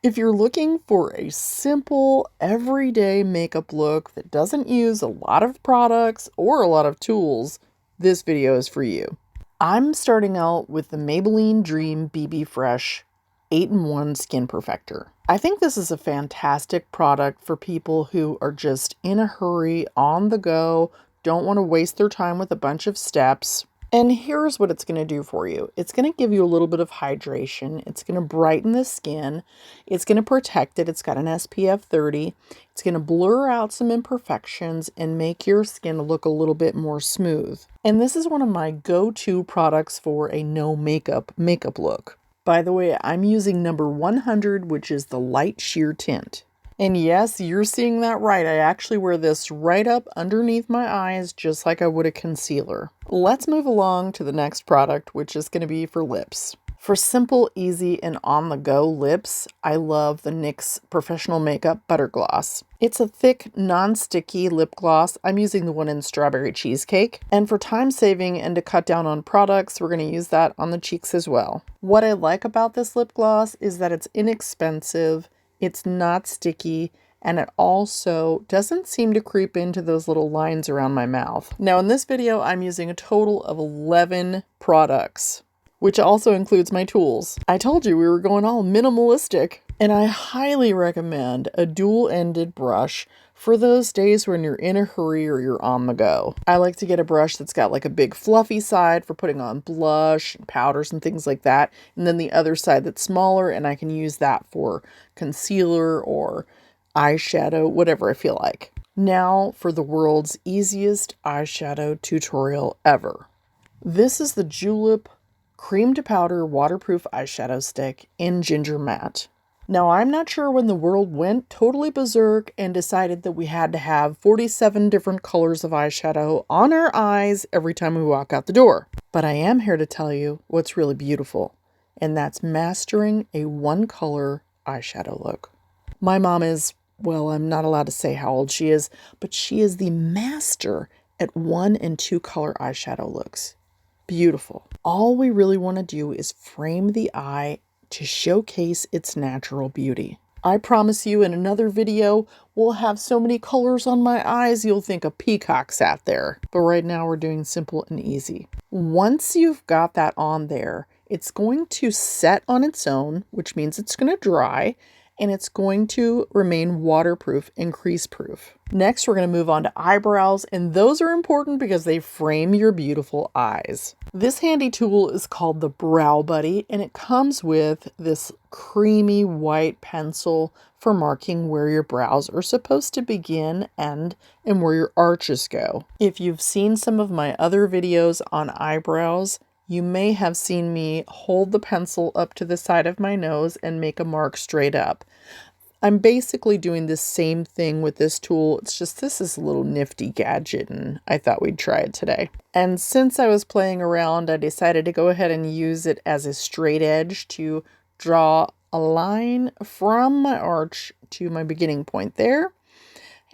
If you're looking for a simple, everyday makeup look that doesn't use a lot of products or a lot of tools, this video is for you. I'm starting out with the Maybelline Dream BB Fresh 8-in-1 Skin Perfector. I think this is a fantastic product for people who are just in a hurry, on the go, don't want to waste their time with a bunch of steps. And here's what it's going to do for you. It's going to give you a little bit of hydration. It's going to brighten the skin. It's going to protect it. It's got an SPF 30. It's going to blur out some imperfections and make your skin look a little bit more smooth. And this is one of my go-to products for a no makeup look. By the way, I'm using number 100, which is the light sheer tint. And yes, you're seeing that right. I actually wear this right up underneath my eyes, just like I would a concealer. Let's move along to the next product, which is going to be for lips. For simple, easy, and on-the-go lips, I love the NYX Professional Makeup Butter Gloss. It's a thick, non-sticky lip gloss. I'm using the one in Strawberry Cheesecake. And for time saving and to cut down on products, we're going to use that on the cheeks as well. What I like about this lip gloss is that it's inexpensive. It's not sticky, and it also doesn't seem to creep into those little lines around my mouth. Now in this video, I'm using a total of 11 products, which also includes my tools. I told you we were going all minimalistic, and I highly recommend a dual-ended brush for those days when you're in a hurry or you're on the go. I like to get a brush that's got like a big fluffy side for putting on blush and powders and things like that. And then the other side that's smaller, and I can use that for concealer or eyeshadow, whatever I feel like. Now for the world's easiest eyeshadow tutorial ever. This is the Julep Cream to Powder Waterproof Eyeshadow Stick in Ginger Matte. Now, I'm not sure when the world went totally berserk and decided that we had to have 47 different colors of eyeshadow on our eyes every time we walk out the door. But I am here to tell you what's really beautiful, and that's mastering a one-color eyeshadow look. My mom is, well, I'm not allowed to say how old she is, but she is the master at 1- and 2-color eyeshadow looks. Beautiful. All we really want to do is frame the eye to showcase its natural beauty. I promise you in another video, we'll have so many colors on my eyes you'll think a peacock sat there. But right now we're doing simple and easy. Once you've got that on there, it's going to set on its own, which means it's going to dry, and it's going to remain waterproof and crease proof. Next, we're going to move on to eyebrows, and those are important because they frame your beautiful eyes. This handy tool is called the Brow Buddy, and it comes with this creamy white pencil for marking where your brows are supposed to begin and where your arches go. If you've seen some of my other videos on eyebrows, you may have seen me hold the pencil up to the side of my nose and make a mark straight up. I'm basically doing the same thing with this tool. It's just this is a little nifty gadget, and I thought we'd try it today. And since I was playing around, I decided to go ahead and use it as a straight edge to draw a line from my arch to my beginning point there,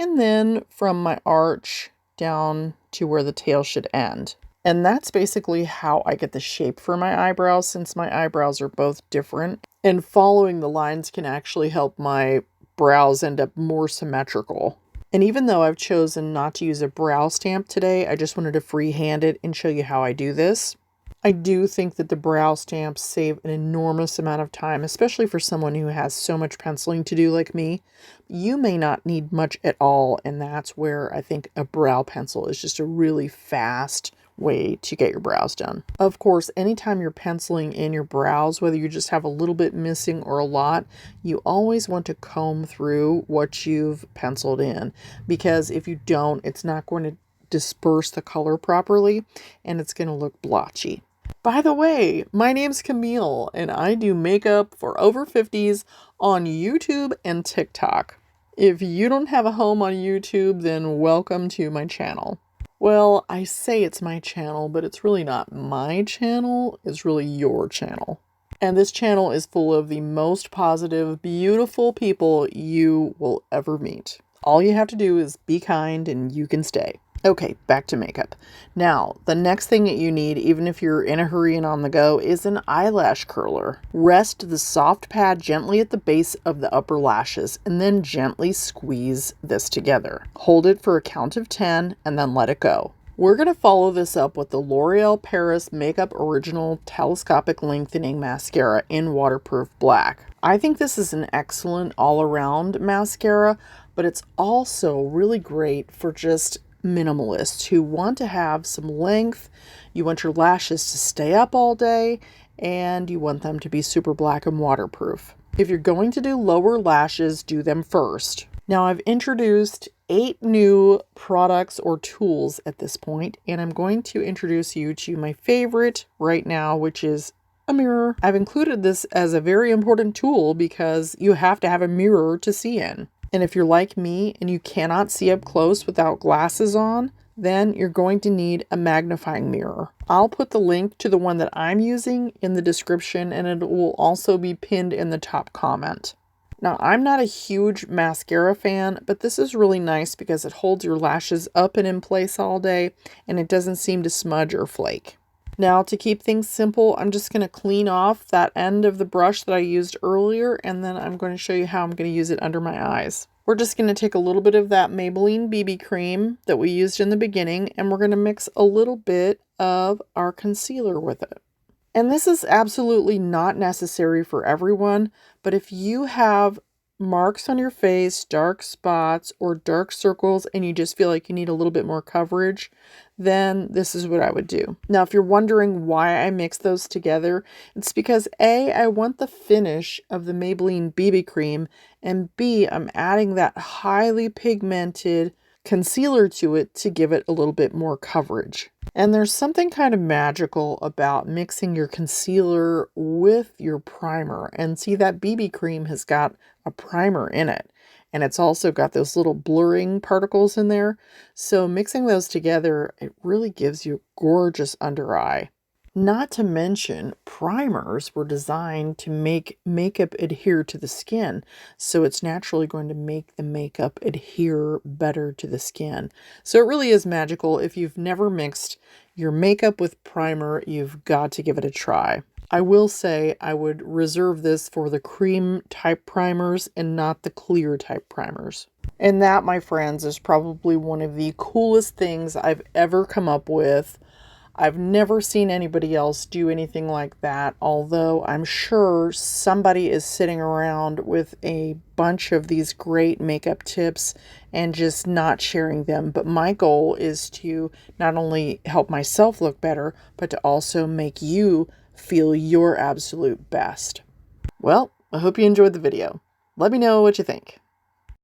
and then from my arch down to where the tail should end. And that's basically how I get the shape for my eyebrows, since my eyebrows are both different. And following the lines can actually help my brows end up more symmetrical. And even though I've chosen not to use a brow stamp today, I just wanted to freehand it and show you how I do this. I do think that the brow stamps save an enormous amount of time, especially for someone who has so much penciling to do like me. You may not need much at all, and that's where I think a brow pencil is just a really fast way to get your brows done. Of course, anytime you're penciling in your brows, whether you just have a little bit missing or a lot, you always want to comb through what you've penciled in, because if you don't, it's not going to disperse the color properly and it's going to look blotchy. By the way, my name's Camille and I do makeup for over 50s on YouTube and TikTok. If you don't have a home on YouTube, then welcome to my channel. Well, I say it's my channel, but it's really not my channel. It's really your channel. And this channel is full of the most positive, beautiful people you will ever meet. All you have to do is be kind and you can stay. Okay, back to makeup. Now, the next thing that you need, even if you're in a hurry and on the go, is an eyelash curler. Rest the soft pad gently at the base of the upper lashes and then gently squeeze this together. Hold it for a count of 10 and then let it go. We're going to follow this up with the L'Oreal Paris Makeup Original Telescopic Lengthening Mascara in Waterproof Black. I think this is an excellent all-around mascara, but it's also really great for just minimalists who want to have some length. You want your lashes to stay up all day, and you want them to be super black and waterproof. If you're going to do lower lashes, do them first. Now, I've introduced 8 new products or tools at this point, and I'm going to introduce you to my favorite right now, which is a mirror. I've included this as a very important tool because you have to have a mirror to see in. And if you're like me and you cannot see up close without glasses on, then you're going to need a magnifying mirror. I'll put the link to the one that I'm using in the description, and it will also be pinned in the top comment. Now, I'm not a huge mascara fan, but this is really nice because it holds your lashes up and in place all day, and it doesn't seem to smudge or flake. Now, to keep things simple, I'm just going to clean off that end of the brush that I used earlier, and then I'm going to show you how I'm going to use it under my eyes. We're just going to take a little bit of that Maybelline BB cream that we used in the beginning, and we're going to mix a little bit of our concealer with it. And this is absolutely not necessary for everyone, but if you have marks on your face, dark spots, or dark circles, and you just feel like you need a little bit more coverage, then this is what I would do. Now, if you're wondering why I mix those together, it's because A, I want the finish of the Maybelline BB cream, and B, I'm adding that highly pigmented concealer to it to give it a little bit more coverage. And there's something kind of magical about mixing your concealer with your primer. And see, that BB cream has got a primer in it. And it's also got those little blurring particles in there. So mixing those together, it really gives you a gorgeous under eye. Not to mention, primers were designed to make makeup adhere to the skin, so it's naturally going to make the makeup adhere better to the skin. So it really is magical. If you've never mixed your makeup with primer, you've got to give it a try. I will say I would reserve this for the cream type primers and not the clear type primers. And that, my friends, is probably one of the coolest things I've ever come up with. I've never seen anybody else do anything like that, although I'm sure somebody is sitting around with a bunch of these great makeup tips and just not sharing them. But my goal is to not only help myself look better, but to also make you feel your absolute best. Well, I hope you enjoyed the video. Let me know what you think.